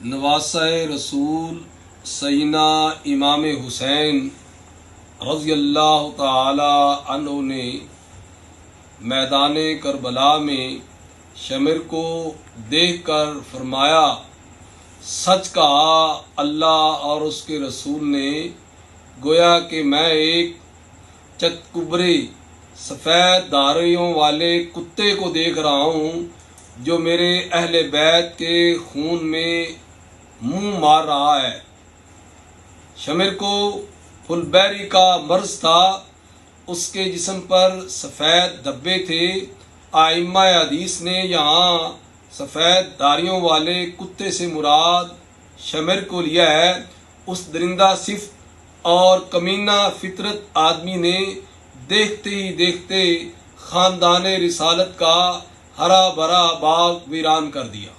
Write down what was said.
نواسہ رسول سیدنا امام حسین رضی اللہ تعالی عنہ نے میدان کربلا میں شمر کو دیکھ کر فرمایا، سچ کہا اللہ اور اس کے رسول نے، گویا کہ میں ایک چتکبرے سفید داڑھیوں والے کتے کو دیکھ رہا ہوں جو میرے اہل بیت کے خون میں منہ مار رہا ہے۔ شمر کو پھلبیری کا مرض تھا، اس کے جسم پر سفید دھبے تھے۔ ائمہ حدیث نے یہاں سفید داڑھیوں والے کتے سے مراد شمر کو لیا ہے۔ اس درندہ صفت اور کمینہ فطرت آدمی نے دیکھتے ہی دیکھتے خاندان رسالت کا ہرا بھرا باغ ویران کر دیا۔